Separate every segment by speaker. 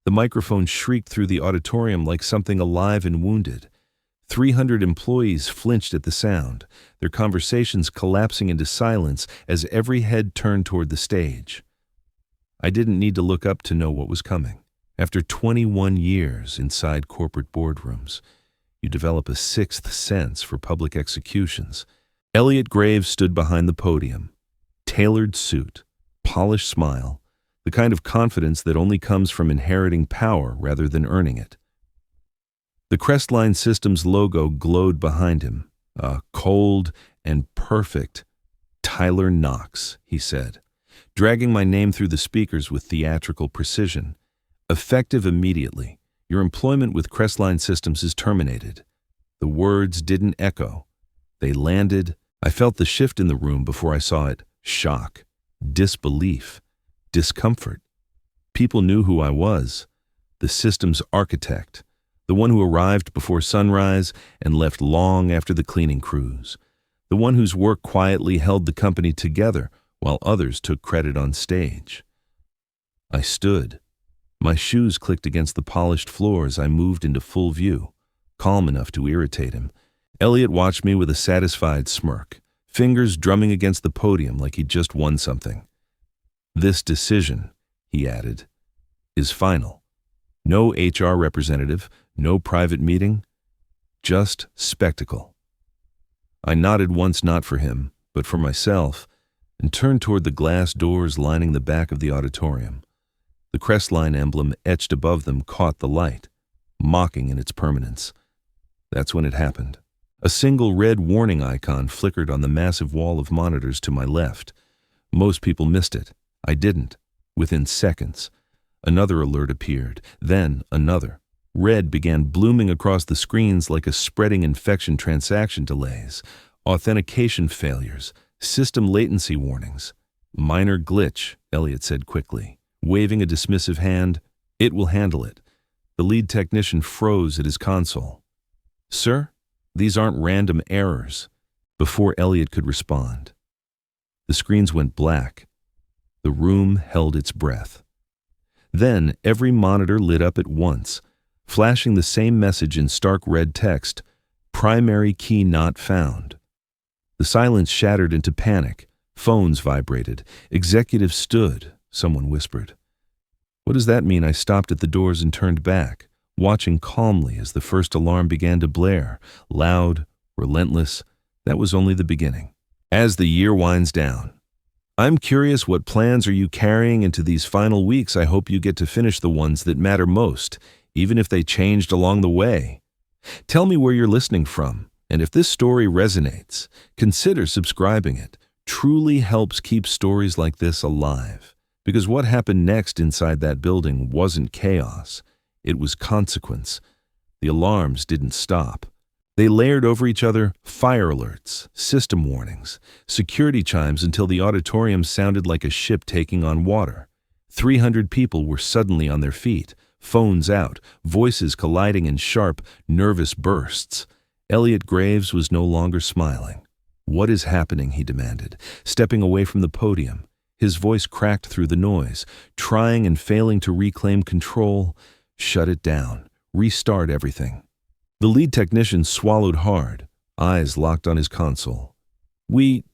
Speaker 1: The microphone shrieked through the auditorium like something alive and wounded. 300 employees flinched at the sound, their conversations collapsing into silence as every head turned toward the stage. I didn't need to look up to know what was coming. After 21 years inside corporate boardrooms, you develop a sixth sense for public executions. Elliot Graves stood behind the podium. Tailored suit, polished smile, the kind of confidence that only comes from inheriting power rather than earning it. The Crestline Systems logo glowed behind him. A cold and perfect Tyler Knox, he said, dragging my name through the speakers with theatrical precision. Effective immediately. Your employment with Crestline Systems is terminated. The words didn't echo. They landed. I felt the shift in the room before I saw it. Shock, disbelief, discomfort. People knew who I was. The system's architect. The one who arrived before sunrise and left long after the cleaning crews. The one whose work quietly held the company together while others took credit on stage. I stood. My shoes clicked against the polished floor as I moved into full view, calm enough to irritate him. Elliot watched me with a satisfied smirk, fingers drumming against the podium like he'd just won something. This decision, he added, is final. No HR representative, no private meeting, just spectacle. I nodded once, not for him, but for myself, and turned toward the glass doors lining the back of the auditorium. The Crestline emblem etched above them caught the light, mocking in its permanence. That's when it happened. A single red warning icon flickered on the massive wall of monitors to my left. Most people missed it. I didn't. Within seconds, another alert appeared, then another. Red began blooming across the screens like a spreading infection. Transaction delays, authentication failures, system latency warnings. Minor glitch, Elliot said quickly, waving a dismissive hand. It will handle it. The lead technician froze at his console. Sir, these aren't random errors. Before Elliot could respond, the screens went black. The room held its breath. Then every monitor lit up at once, flashing the same message in stark red text, primary key not found. The silence shattered into panic. Phones vibrated. Executives stood. Someone whispered. What does that mean? I stopped at the doors and turned back, watching calmly as the first alarm began to blare, loud, relentless. That was only the beginning. As the year winds down, I'm curious, what plans are you carrying into these final weeks? I hope you get to finish the ones that matter most, even if they changed along the way. Tell me where you're listening from, and if this story resonates, consider subscribing. It truly helps keep stories like this alive. Because what happened next inside that building wasn't chaos. It was consequence. The alarms didn't stop. They layered over each other, fire alerts, system warnings, security chimes until the auditorium sounded like a ship taking on water. 300 people were suddenly on their feet, phones out, voices colliding in sharp, nervous bursts. Elliot Graves was no longer smiling. What is happening? He demanded, stepping away from the podium. His voice cracked through the noise, trying and failing to reclaim control. Shut it down. Restart everything. The lead technician swallowed hard, eyes locked on his console. We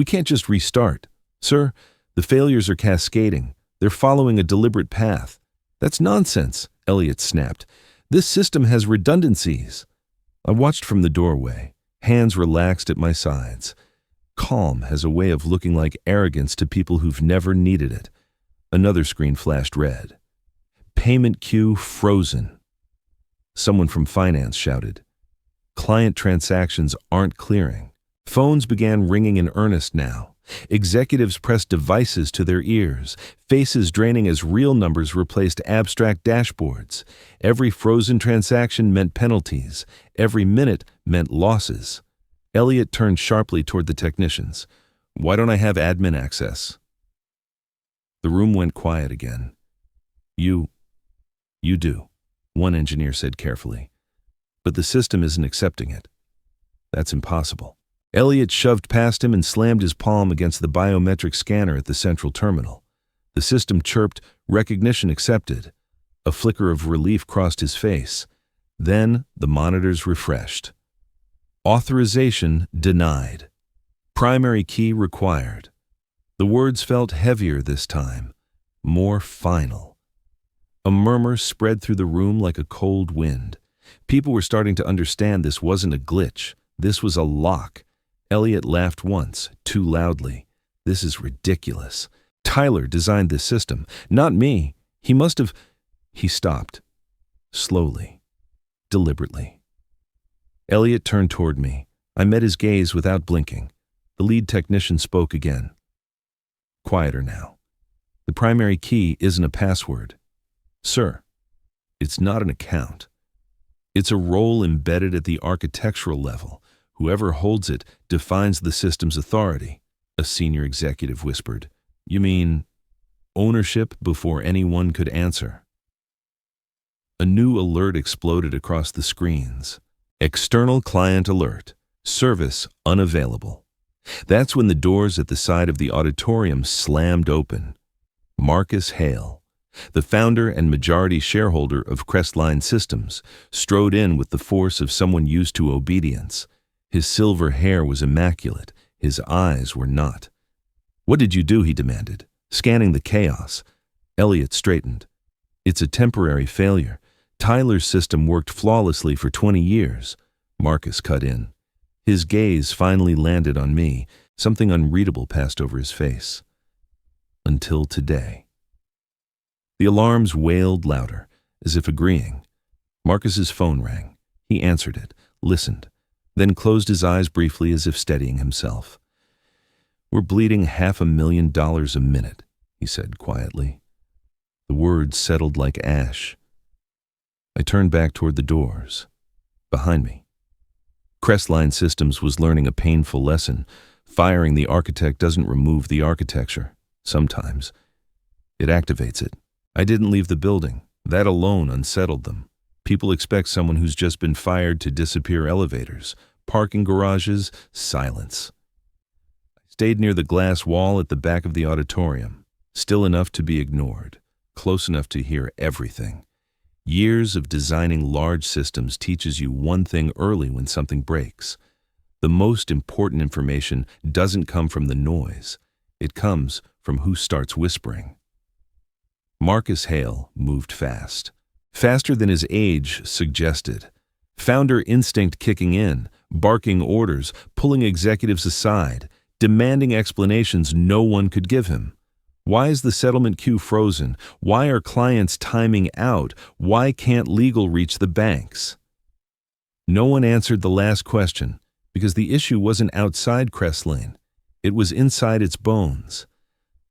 Speaker 1: can't just restart. Sir, the failures are cascading. They're following a deliberate path. That's nonsense, Elliot snapped. This system has redundancies. I watched from the doorway, hands relaxed at my sides. Calm has a way of looking like arrogance to people who've never needed it. Another screen flashed red. Payment queue frozen. Someone from finance shouted. Client transactions aren't clearing. Phones began ringing in earnest now. Executives pressed devices to their ears, faces draining as real numbers replaced abstract dashboards. Every frozen transaction meant penalties. Every minute meant losses. Elliot turned sharply toward the technicians. Why don't I have admin access? The room went quiet again. You do, one engineer said carefully. But the system isn't accepting it. That's impossible. Elliot shoved past him and slammed his palm against the biometric scanner at the central terminal. The system chirped, recognition accepted. A flicker of relief crossed his face. Then the monitors refreshed. Authorization denied. Primary key required. The words felt heavier this time, more final. A murmur spread through the room like a cold wind. People were starting to understand this wasn't a glitch. This was a lock. Elliot laughed once, too loudly. This is ridiculous. Tyler designed this system, not me. He must have... He stopped. Slowly. Deliberately. Elliot turned toward me. I met his gaze without blinking. The lead technician spoke again. Quieter now. The primary key isn't a password. Sir, it's not an account. It's a role embedded at the architectural level. Whoever holds it defines the system's authority, a senior executive whispered. You mean ownership before anyone could answer? A new alert exploded across the screens. External client alert. Service unavailable. That's when the doors at the side of the auditorium slammed open. Marcus Hale, the founder and majority shareholder of Crestline Systems, strode in with the force of someone used to obedience. His silver hair was immaculate. His eyes were not. What did you do? He demanded, scanning the chaos. Elliot straightened. It's a temporary failure. Tyler's system worked flawlessly for 20 years. Marcus cut in. His gaze finally landed on me. Something unreadable passed over his face. Until today. The alarms wailed louder, as if agreeing. Marcus's phone rang. He answered it, listened, then closed his eyes briefly as if steadying himself. We're bleeding $500,000 a minute, he said quietly. The words settled like ash. I turned back toward the doors. Behind me. Crestline Systems was learning a painful lesson. Firing the architect doesn't remove the architecture. Sometimes. It activates it. I didn't leave the building. That alone unsettled them. People expect someone who's just been fired to disappear elevators, parking garages, silence. I stayed near the glass wall at the back of the auditorium, still enough to be ignored, close enough to hear everything. Years of designing large systems teaches you one thing early when something breaks. The most important information doesn't come from the noise. It comes from who starts whispering. Marcus Hale moved fast. Faster than his age suggested. Founder instinct kicking in, barking orders, pulling executives aside, demanding explanations no one could give him. Why is the settlement queue frozen? Why are clients timing out? Why can't legal reach the banks? No one answered the last question because the issue wasn't outside Crestline. It was inside its bones.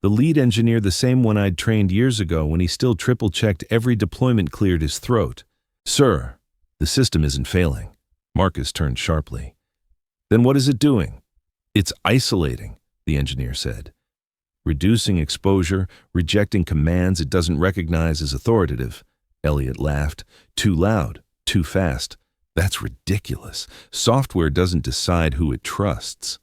Speaker 1: The lead engineer, the same one I'd trained years ago when he still triple-checked every deployment, cleared his throat. Sir, the system isn't failing. Marcus turned sharply. Then what is it doing? It's isolating, the engineer said. Reducing exposure, rejecting commands it doesn't recognize as authoritative. Elliot laughed. Too loud, too fast. That's ridiculous. Software doesn't decide who it trusts.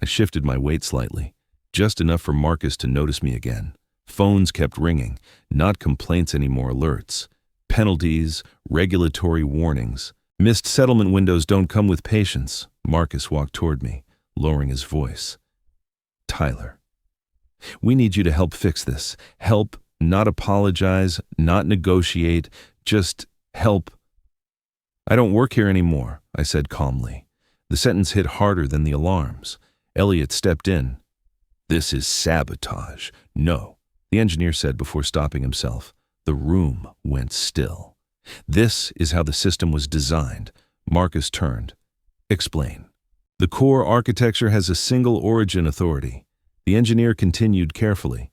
Speaker 1: I shifted my weight slightly, just enough for Marcus to notice me again. Phones kept ringing, not complaints anymore, alerts. Penalties, regulatory warnings. Missed settlement windows don't come with patience. Marcus walked toward me, lowering his voice. Tyler. We need you to help fix this. Help, not apologize, not negotiate, just help. I don't work here anymore, I said calmly. The sentence hit harder than the alarms. Elliot stepped in. This is sabotage. No, the engineer said before stopping himself. The room went still. This is how the system was designed. Marcus turned. Explain. The core architecture has a single origin authority. The engineer continued carefully.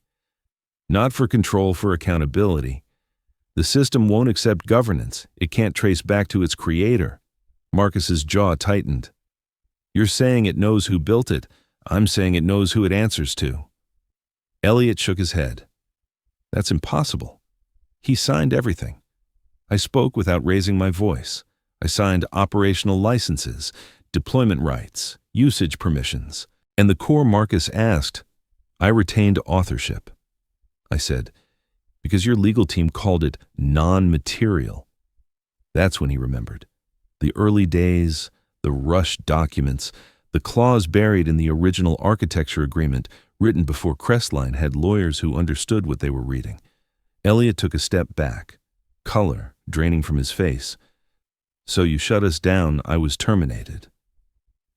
Speaker 1: Not for control, for accountability. The system won't accept governance. It can't trace back to its creator. Marcus's jaw tightened. You're saying it knows who built it. I'm saying it knows who it answers to. Elliot shook his head. That's impossible. He signed everything. I spoke without raising my voice. I signed operational licenses, deployment rights, usage permissions. And the core Marcus asked, I retained authorship. I said, Because your legal team called it non-material. That's when he remembered. The early days, the rushed documents, the clause buried in the original architecture agreement written before Crestline had lawyers who understood what they were reading. Elliot took a step back, color draining from his face. "So you shut us down, I was terminated."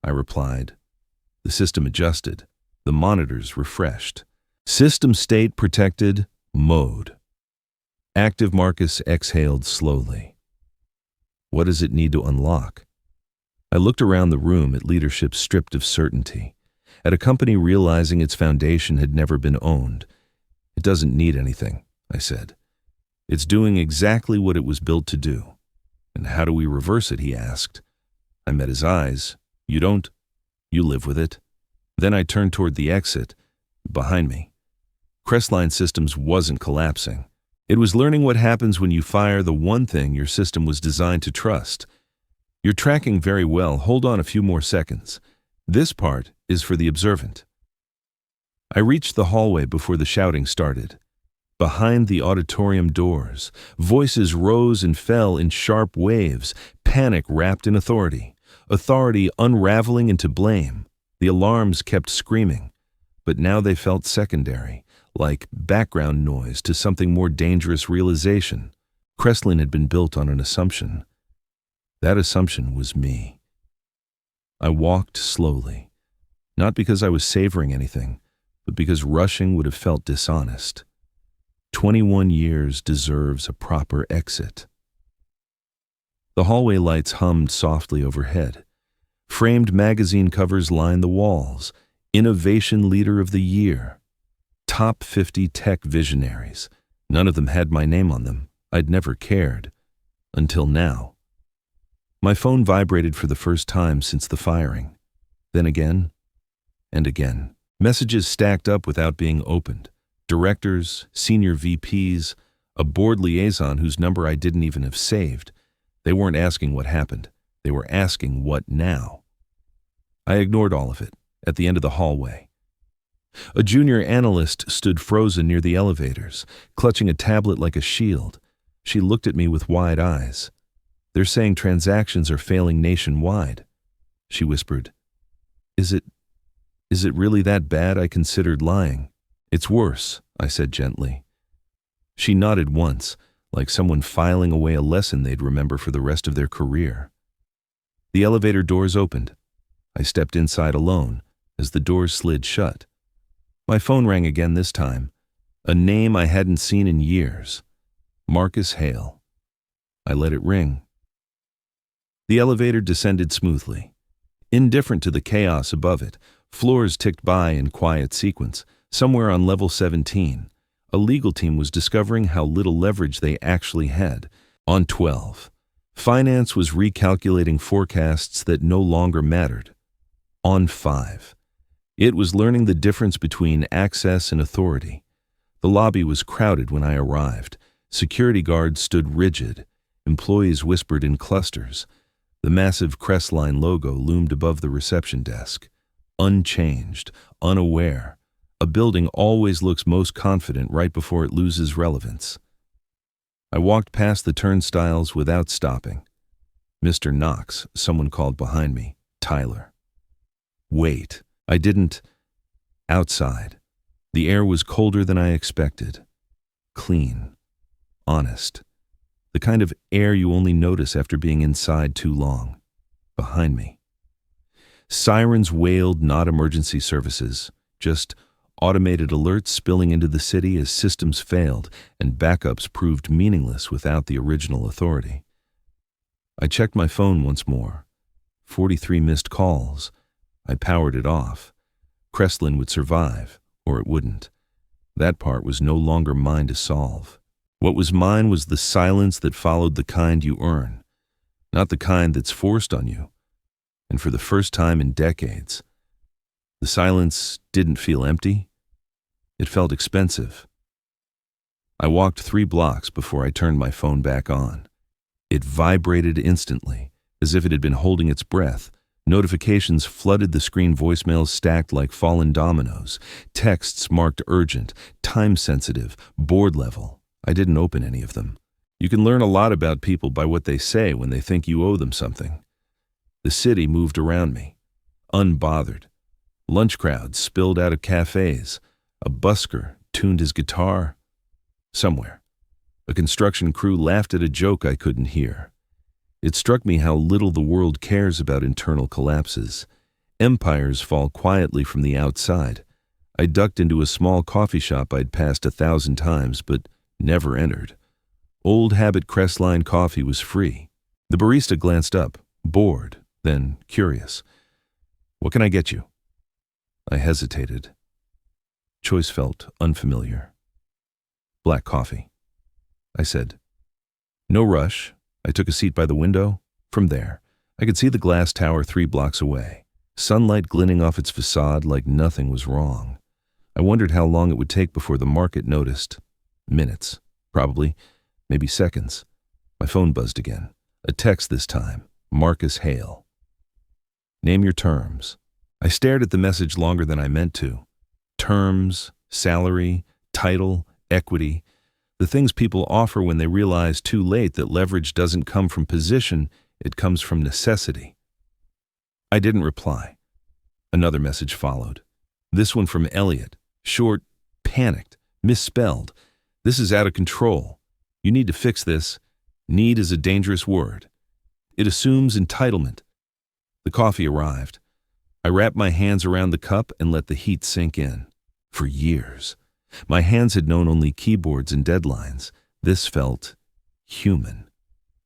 Speaker 1: I replied. The system adjusted. The monitors refreshed. System state protected, mode. Active Marcus exhaled slowly. What does it need to unlock? I looked around the room at leadership stripped of certainty, at a company realizing its foundation had never been owned. "It doesn't need anything," I said. "It's doing exactly what it was built to do." "And how do we reverse it?" he asked. I met his eyes. "You don't. You live with it." Then I turned toward the exit, behind me. Crestline Systems wasn't collapsing. It was learning what happens when you fire the one thing your system was designed to trust. "You're tracking very well. Hold on a few more seconds. This part is for the observant." I reached the hallway before the shouting started. Behind the auditorium doors, voices rose and fell in sharp waves, panic wrapped in authority, authority unraveling into blame. The alarms kept screaming, but now they felt secondary, like background noise to something more dangerous realization. Crestline had been built on an assumption. That assumption was me. I walked slowly, not because I was savoring anything, but because rushing would have felt dishonest. 21 years deserves a proper exit. The hallway lights hummed softly overhead. Framed magazine covers lined the walls. Innovation Leader of the Year. Top 50 tech visionaries. None of them had my name on them. I'd never cared. Until now. My phone vibrated for the first time since the firing. Then again, and again. Messages stacked up without being opened. Directors, senior VPs, a board liaison whose number I didn't even have saved. They weren't asking what happened. They were asking what now. I ignored all of it, at the end of the hallway. A junior analyst stood frozen near the elevators, clutching a tablet like a shield. She looked at me with wide eyes. "They're saying transactions are failing nationwide," she whispered. Is it really that bad?" I considered lying. "It's worse," I said gently. She nodded once, like someone filing away a lesson they'd remember for the rest of their career. The elevator doors opened. I stepped inside alone as the doors slid shut. My phone rang again this time, a name I hadn't seen in years. Marcus Hale. I let it ring. The elevator descended smoothly. Indifferent to the chaos above it, floors ticked by in quiet sequence. Somewhere on level 17, a legal team was discovering how little leverage they actually had. On 12, finance was recalculating forecasts that no longer mattered. On 5, it was learning the difference between access and authority. The lobby was crowded when I arrived. Security guards stood rigid. Employees whispered in clusters. The massive Crestline logo loomed above the reception desk. Unchanged, unaware. A building always looks most confident right before it loses relevance. I walked past the turnstiles without stopping. "Mr. Knox," someone called behind me. "Tyler." Wait. I didn't. Outside. The air was colder than I expected. Clean. Honest. The kind of air you only notice after being inside too long. Behind me. Sirens wailed, not emergency services, just automated alerts spilling into the city as systems failed and backups proved meaningless without the original authority. I checked my phone once more. 43 missed calls. I powered it off. Crestline would survive, or it wouldn't. That part was no longer mine to solve. What was mine was the silence that followed the kind you earn, not the kind that's forced on you. And for the first time in decades, the silence didn't feel empty. It felt expensive. I walked 3 blocks before I turned my phone back on. It vibrated instantly, as if it had been holding its breath. Notifications flooded the screen, voicemails stacked like fallen dominoes, texts marked urgent, time-sensitive, board level. I didn't open any of them. You can learn a lot about people by what they say when they think you owe them something. The city moved around me, unbothered. Lunch crowds spilled out of cafes. A busker tuned his guitar. Somewhere, a construction crew laughed at a joke I couldn't hear. It struck me how little the world cares about internal collapses. Empires fall quietly from the outside. I ducked into a small coffee shop I'd passed 1,000 times, but never entered. Old Habit Crestline coffee was free. The barista glanced up, bored, then curious. "What can I get you?" I hesitated. Choice felt unfamiliar. "Black coffee," I said. No rush. I took a seat by the window. From there, I could see the glass tower 3 blocks away, sunlight glinting off its facade like nothing was wrong. I wondered how long it would take before the market noticed. Minutes, probably, maybe seconds. My phone buzzed again. A text this time. Marcus Hale. "Name your terms." I stared at the message longer than I meant to. Terms, salary, title, equity. The things people offer when they realize too late that leverage doesn't come from position, it comes from necessity. I didn't reply. Another message followed. This one from Elliot. Short, panicked, misspelled. "This is out of control. You need to fix this. Need is a dangerous word. It assumes entitlement." The coffee arrived. I wrapped my hands around the cup and let the heat sink in. For years, my hands had known only keyboards and deadlines. This felt human.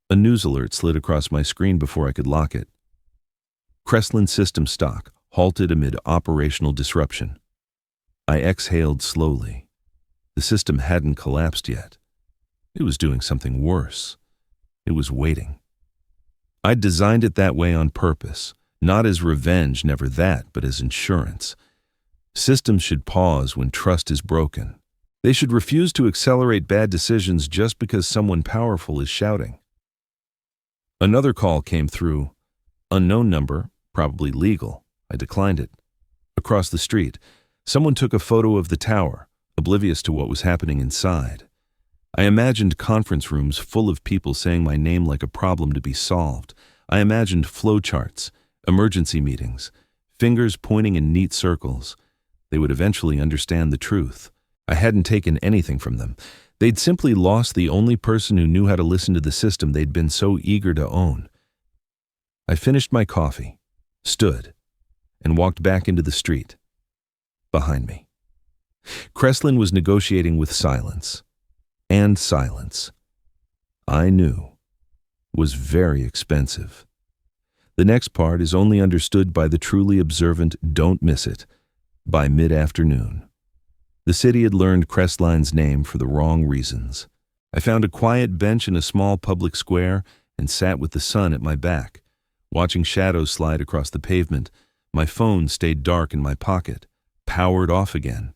Speaker 1: A news alert slid across my screen before I could lock it. Crestline system stock halted amid operational disruption. I exhaled slowly. The system hadn't collapsed yet. It was doing something worse. It was waiting. I'd designed it that way on purpose, not as revenge, never that, but as insurance. Systems should pause when trust is broken. They should refuse to accelerate bad decisions just because someone powerful is shouting. Another call came through. Unknown number, probably legal. I declined it. Across the street, someone took a photo of the tower, oblivious to what was happening inside. I imagined conference rooms full of people saying my name like a problem to be solved. I imagined flowcharts, emergency meetings, fingers pointing in neat circles. They would eventually understand the truth. I hadn't taken anything from them. They'd simply lost the only person who knew how to listen to the system they'd been so eager to own. I finished my coffee, stood, and walked back into the street. Behind me, Crestline was negotiating with silence. And silence, I knew, was very expensive. The next part is only understood by the truly observant. Don't miss it. By mid-afternoon, the city had learned Crestline's name for the wrong reasons. I found a quiet bench in a small public square and sat with the sun at my back, watching shadows slide across the pavement. My phone stayed dark in my pocket, powered off again.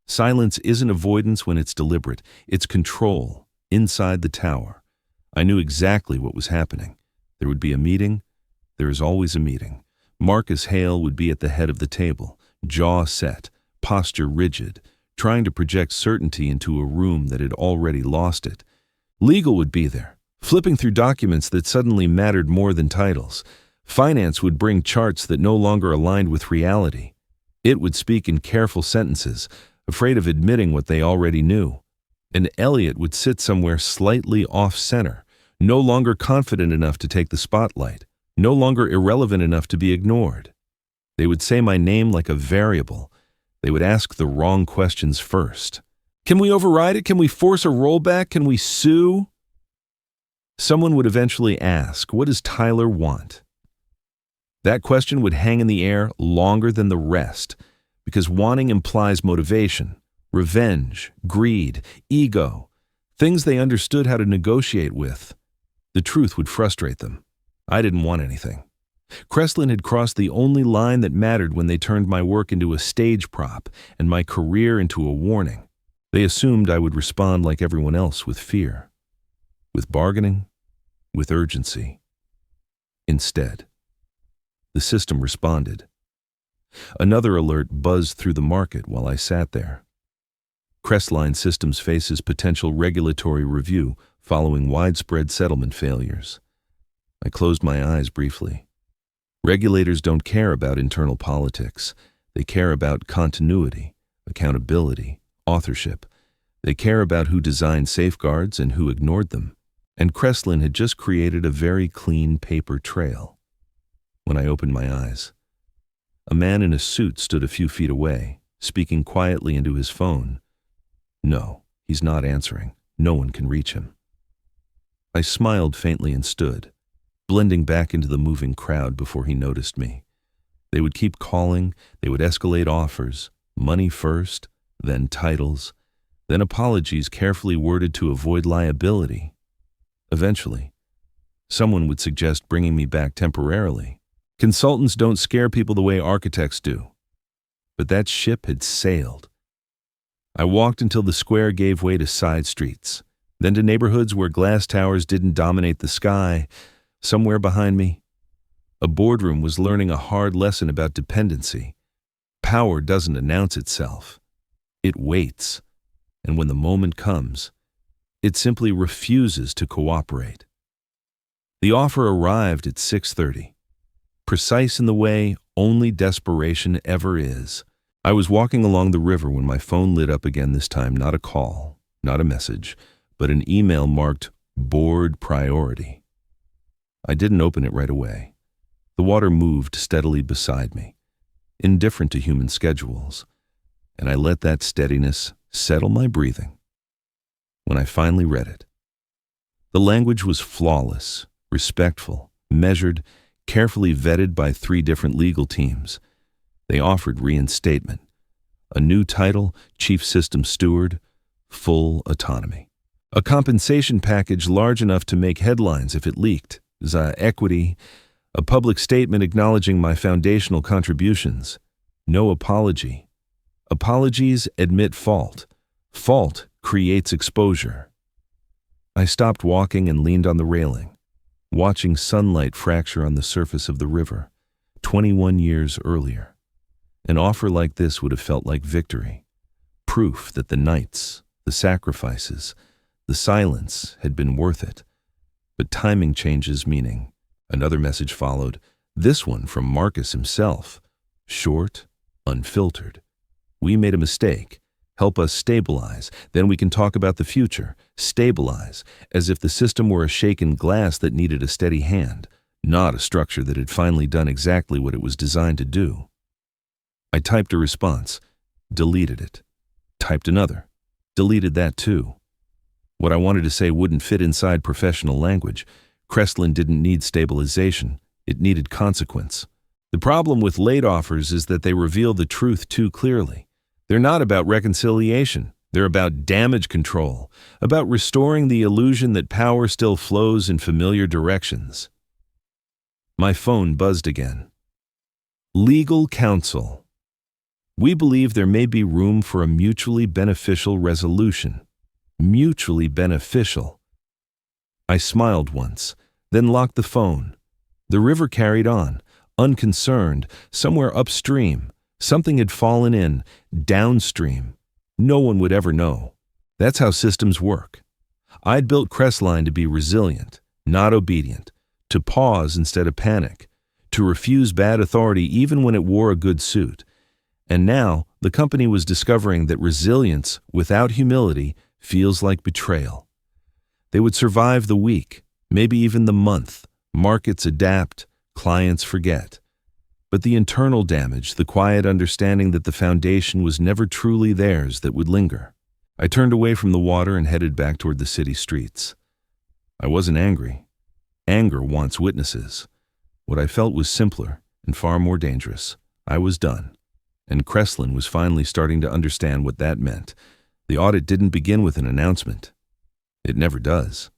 Speaker 1: Silence isn't avoidance when it's deliberate. It's control, inside the tower. I knew exactly what was happening. There would be a meeting. There is always a meeting. Marcus Hale would be at the head of the table, jaw set, posture rigid, trying to project certainty into a room that had already lost it. Legal would be there, flipping through documents that suddenly mattered more than titles. Finance would bring charts that no longer aligned with reality. It would speak in careful sentences, afraid of admitting what they already knew. And Elliot would sit somewhere slightly off-center, no longer confident enough to take the spotlight, no longer irrelevant enough to be ignored. They would say my name like a variable. They would ask the wrong questions first. Can we override it? Can we force a rollback? Can we sue? Someone would eventually ask, what does Tyler want? That question would hang in the air longer than the rest, because wanting implies motivation, revenge, greed, ego, things they understood how to negotiate with. The truth would frustrate them. I didn't want anything. Crestline had crossed the only line that mattered when they turned my work into a stage prop and my career into a warning. They assumed I would respond like everyone else, with fear, with bargaining, with urgency. Instead, the system responded. Another alert buzzed through the market while I sat there. Crestline Systems faces potential regulatory review following widespread settlement failures. I closed my eyes briefly. Regulators don't care about internal politics. They care about continuity, accountability, authorship. They care about who designed safeguards and who ignored them. And Crestline had just created a very clean paper trail. When I opened my eyes, a man in a suit stood a few feet away, speaking quietly into his phone. No, he's not answering. No one can reach him. I smiled faintly and stood, blending back into the moving crowd before he noticed me. They would keep calling, they would escalate offers, money first, then titles, then apologies carefully worded to avoid liability. Eventually, someone would suggest bringing me back temporarily. Consultants don't scare people the way architects do. But that ship had sailed. I walked until the square gave way to side streets, then to neighborhoods where glass towers didn't dominate the sky. Somewhere behind me, a boardroom was learning a hard lesson about dependency. Power doesn't announce itself. It waits, and when the moment comes, it simply refuses to cooperate. The offer arrived at 6:30, precise in the way only desperation ever is. I was walking along the river when my phone lit up again, this time not a call, not a message, but an email marked Board Priority. I didn't open it right away. The water moved steadily beside me, indifferent to human schedules, and I let that steadiness settle my breathing. When I finally read it, the language was flawless, respectful, measured, carefully vetted by 3 different legal teams. They offered reinstatement, a new title, Chief System Steward, full autonomy, a compensation package large enough to make headlines if it leaked, equity, a public statement acknowledging my foundational contributions, no apology. Apologies admit fault. Fault creates exposure. I stopped walking and leaned on the railing, watching sunlight fracture on the surface of the river, 21 years earlier. An offer like this would have felt like victory, proof that the nights, the sacrifices, the silence had been worth it. But timing changes meaning. Another message followed, this one from Marcus himself, short, unfiltered. We made a mistake. Help us stabilize, then we can talk about the future. Stabilize, as if the system were a shaken glass that needed a steady hand, not a structure that had finally done exactly what it was designed to do. I typed a response, deleted it, typed another, deleted that too. What I wanted to say wouldn't fit inside professional language. Crestline didn't need stabilization, it needed consequence. The problem with late offers is that they reveal the truth too clearly. They're not about reconciliation, they're about damage control, about restoring the illusion that power still flows in familiar directions. My phone buzzed again. Legal counsel. We believe there may be room for a mutually beneficial resolution. Mutually beneficial. I smiled once, then locked the phone. The river carried on, unconcerned, somewhere upstream. Something had fallen in, downstream. No one would ever know. That's how systems work. I'd built Crestline to be resilient, not obedient, to pause instead of panic, to refuse bad authority even when it wore a good suit. And now, the company was discovering that resilience without humility feels like betrayal. They would survive the week, maybe even the month. Markets adapt, clients forget. But the internal damage, the quiet understanding that the foundation was never truly theirs, that would linger. I turned away from the water and headed back toward the city streets. I wasn't angry. Anger wants witnesses. What I felt was simpler and far more dangerous. I was done. And Crestline was finally starting to understand what that meant. The audit didn't begin with an announcement. It never does.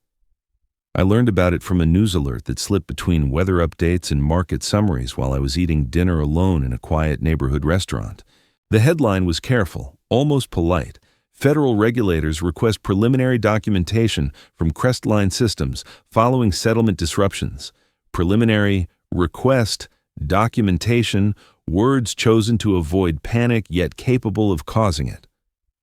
Speaker 1: I learned about it from a news alert that slipped between weather updates and market summaries while I was eating dinner alone in a quiet neighborhood restaurant. The headline was careful, almost polite. Federal regulators request preliminary documentation from Crestline Systems following settlement disruptions. Preliminary, request, documentation, words chosen to avoid panic yet capable of causing it.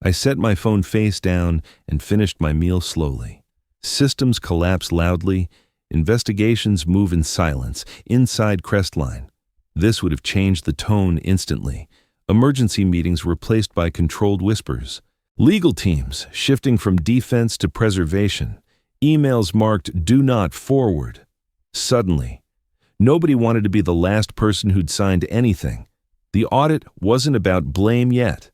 Speaker 1: I set my phone face down and finished my meal slowly. Systems collapse loudly. Investigations move in silence, inside Crestline. This would have changed the tone instantly. Emergency meetings replaced by controlled whispers. Legal teams shifting from defense to preservation. Emails marked "Do Not Forward." Suddenly, nobody wanted to be the last person who'd signed anything. The audit wasn't about blame yet.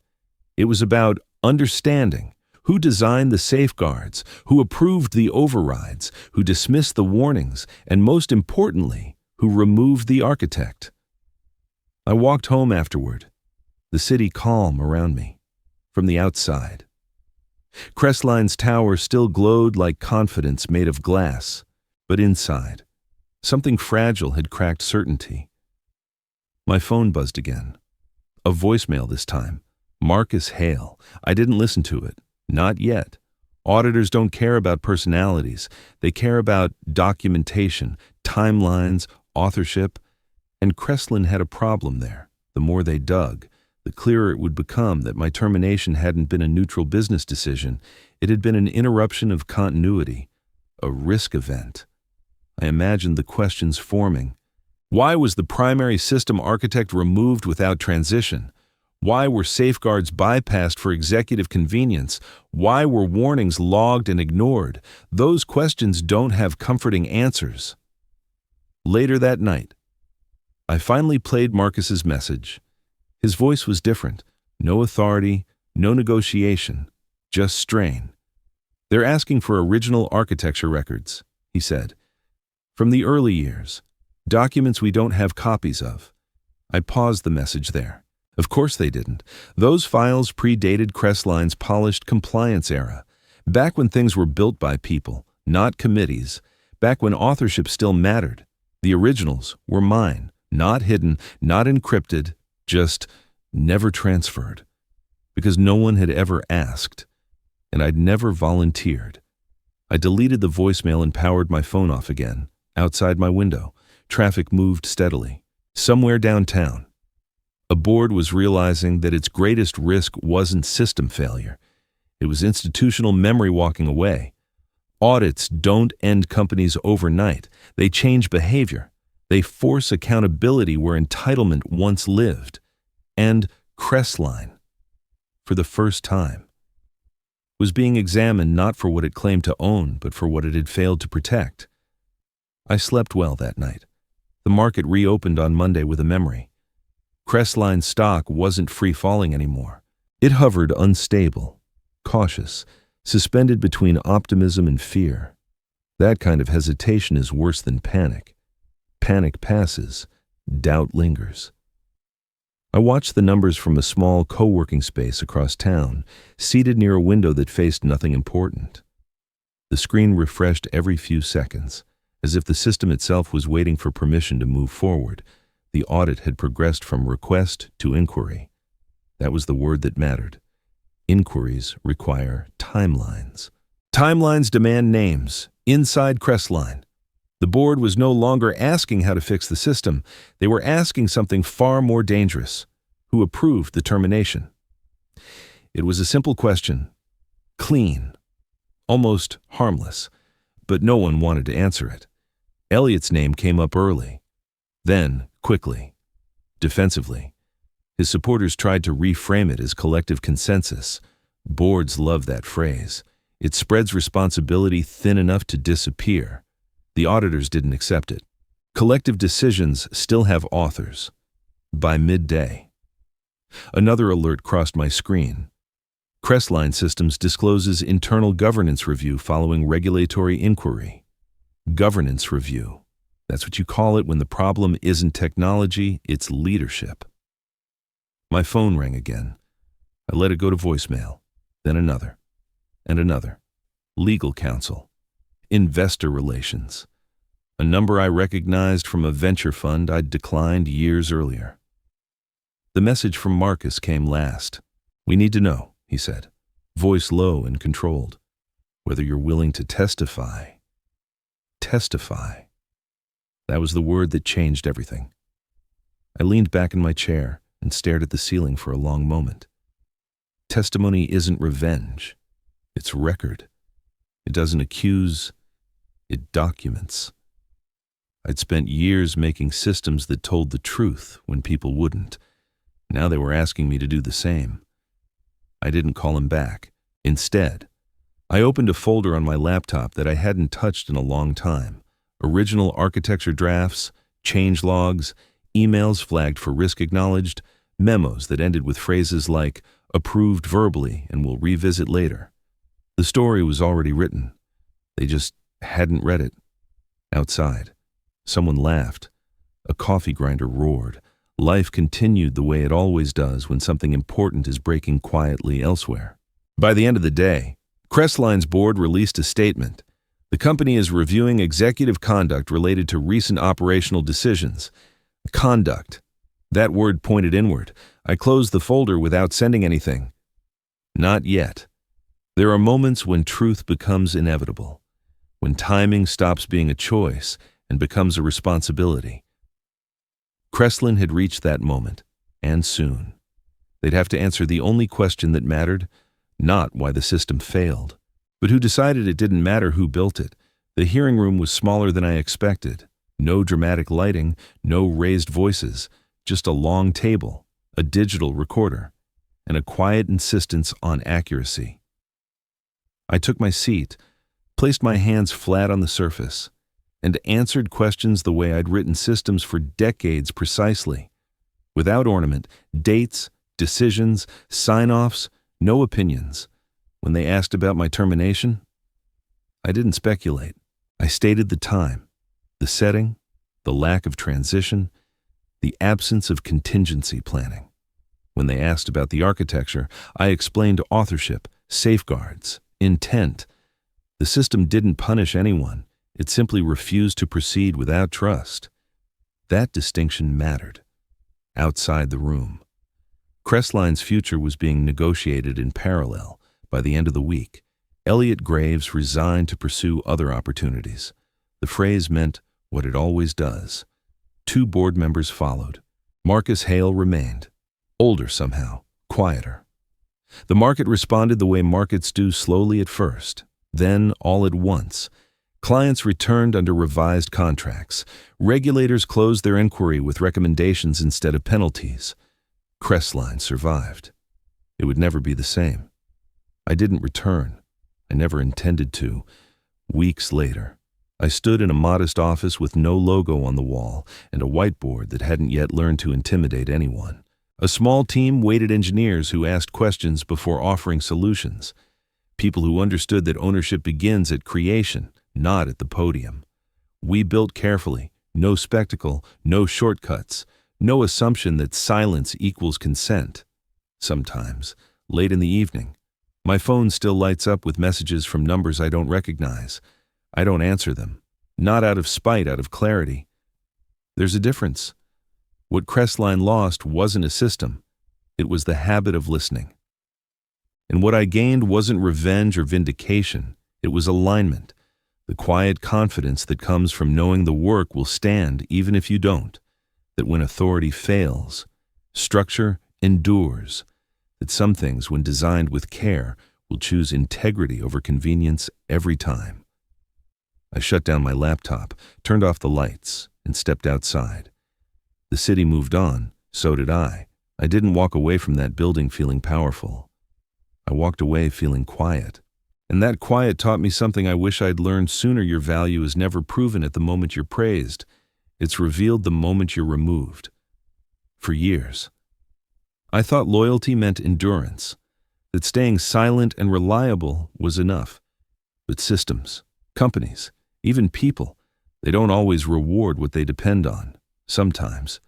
Speaker 1: It was about understanding. Who designed the safeguards, who approved the overrides, who dismissed the warnings, and most importantly, who removed the architect. I walked home afterward, the city calm around me, from the outside. Crestline's tower still glowed like confidence made of glass, but inside, something fragile had cracked certainty. My phone buzzed again. A voicemail this time. Marcus Hale. I didn't listen to it. Not yet. Auditors don't care about personalities. They care about documentation, timelines, authorship. And Crestline had a problem there. The more they dug, the clearer it would become that my termination hadn't been a neutral business decision. It had been an interruption of continuity, a risk event. I imagined the questions forming. Why was the primary system architect removed without transition? Why were safeguards bypassed for executive convenience? Why were warnings logged and ignored? Those questions don't have comforting answers. Later that night, I finally played Marcus's message. His voice was different. No authority, no negotiation, just strain. They're asking for original architecture records, he said. From the early years, documents we don't have copies of. I paused the message there. Of course they didn't. Those files predated Crestline's polished compliance era, back when things were built by people, not committees, back when authorship still mattered. The originals were mine, not hidden, not encrypted, just never transferred, because no one had ever asked, and I'd never volunteered. I deleted the voicemail and powered my phone off again. Outside my window, traffic moved steadily. Somewhere downtown, a board was realizing that its greatest risk wasn't system failure. It was institutional memory walking away. Audits don't end companies overnight. They change behavior. They force accountability where entitlement once lived. And Crestline, for the first time, was being examined not for what it claimed to own, but for what it had failed to protect. I slept well that night. The market reopened on Monday with a memory. Crestline's stock wasn't free-falling anymore. It hovered unstable, cautious, suspended between optimism and fear. That kind of hesitation is worse than panic. Panic passes, doubt lingers. I watched the numbers from a small co-working space across town, seated near a window that faced nothing important. The screen refreshed every few seconds, as if the system itself was waiting for permission to move forward. The audit had progressed from request to inquiry. That was the word that mattered. Inquiries require timelines. Timelines demand names, inside Crestline. The board was no longer asking how to fix the system. They were asking something far more dangerous. Who approved the termination? It was a simple question. Clean. Almost harmless. But no one wanted to answer it. Elliot's name came up early. Then, quickly. Defensively. His supporters tried to reframe it as collective consensus. Boards love that phrase. It spreads responsibility thin enough to disappear. The auditors didn't accept it. Collective decisions still have authors. By midday. Another alert crossed my screen. Crestline Systems discloses internal governance review following regulatory inquiry. Governance review. That's what you call it when the problem isn't technology, it's leadership. My phone rang again. I let it go to voicemail. Then another. And another. Legal counsel. Investor relations. A number I recognized from a venture fund I'd declined years earlier. The message from Marcus came last. We need to know, he said, voice low and controlled, whether you're willing to testify. Testify. That was the word that changed everything. I leaned back in my chair and stared at the ceiling for a long moment. Testimony isn't revenge. It's record. It doesn't accuse. It documents. I'd spent years making systems that told the truth when people wouldn't. Now they were asking me to do the same. I didn't call him back. Instead, I opened a folder on my laptop that I hadn't touched in a long time. Original architecture drafts, change logs, emails flagged for risk acknowledged, memos that ended with phrases like, approved verbally and will revisit later. The story was already written. They just hadn't read it. Outside, someone laughed. A coffee grinder roared. Life continued the way it always does when something important is breaking quietly elsewhere. By the end of the day, Crestline's board released a statement. The company is reviewing executive conduct related to recent operational decisions. Conduct. That word pointed inward. I closed the folder without sending anything. Not yet. There are moments when truth becomes inevitable, when timing stops being a choice and becomes a responsibility. Crestline had reached that moment, and soon. They'd have to answer the only question that mattered, not why the system failed, but who decided it didn't matter who built it. The hearing room was smaller than I expected. No dramatic lighting, no raised voices, just a long table, a digital recorder, and a quiet insistence on accuracy. I took my seat, placed my hands flat on the surface, and answered questions the way I'd written systems for decades precisely. Without ornament, dates, decisions, sign-offs, no opinions. When they asked about my termination, I didn't speculate. I stated the time, the setting, the lack of transition, the absence of contingency planning. When they asked about the architecture, I explained authorship, safeguards, intent. The system didn't punish anyone. It simply refused to proceed without trust. That distinction mattered. Outside the room, Crestline's future was being negotiated in parallel. By the end of the week, Elliot Graves resigned to pursue other opportunities. The phrase meant what it always does. 2 board members followed. Marcus Hale remained, older somehow, quieter. The market responded the way markets do, slowly at first, then all at once. Clients returned under revised contracts. Regulators closed their inquiry with recommendations instead of penalties. Crestline survived. It would never be the same. I didn't return. I never intended to. Weeks later, I stood in a modest office with no logo on the wall and a whiteboard that hadn't yet learned to intimidate anyone. A small team waited engineers who asked questions before offering solutions. People who understood that ownership begins at creation, not at the podium. We built carefully, no spectacle, no shortcuts, no assumption that silence equals consent. Sometimes, late in the evening, my phone still lights up with messages from numbers I don't recognize. I don't answer them, not out of spite, out of clarity. There's a difference. What Crestline lost wasn't a system. It was the habit of listening. And what I gained wasn't revenge or vindication. It was alignment. The quiet confidence that comes from knowing the work will stand even if you don't. That when authority fails, structure endures. That some things, when designed with care, will choose integrity over convenience every time. I shut down my laptop, turned off the lights, and stepped outside. The city moved on, so did I. I didn't walk away from that building feeling powerful. I walked away feeling quiet. And that quiet taught me something I wish I'd learned sooner. Your value is never proven at the moment you're praised. It's revealed the moment you're removed. For years, I thought loyalty meant endurance, that staying silent and reliable was enough. But systems, companies, even people, they don't always reward what they depend on. Sometimes,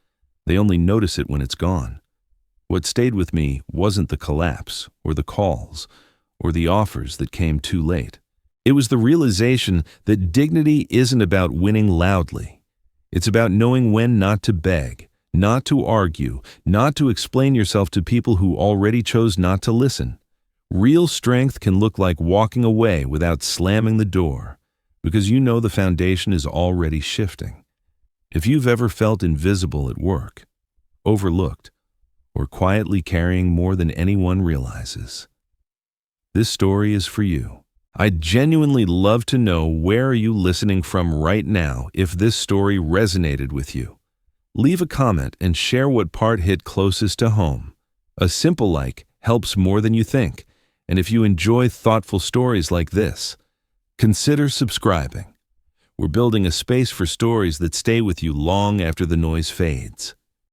Speaker 1: they only notice it when it's gone. What stayed with me wasn't the collapse, or the calls, or the offers that came too late. It was the realization that dignity isn't about winning loudly. It's about knowing when not to beg, not to argue, not to explain yourself to people who already chose not to listen. Real strength can look like walking away without slamming the door, because you know the foundation is already shifting. If you've ever felt invisible at work, overlooked, or quietly carrying more than anyone realizes. This story is for you. I'd genuinely love to know where are you listening from right now if this story resonated with you. Leave a comment and share what part hit closest to home. A simple like helps more than you think, and if you enjoy thoughtful stories like this, consider subscribing. We're building a space for stories that stay with you long after the noise fades.